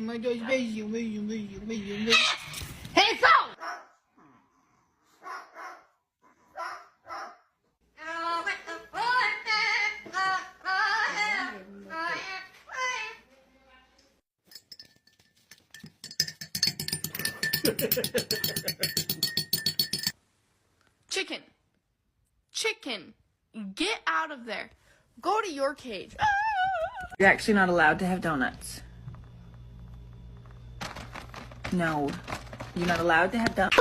my toys, Hey, go! Chicken. Chicken. Get out of there. Go to your cage. You're actually not allowed to have donuts. No. You're not allowed to have donuts.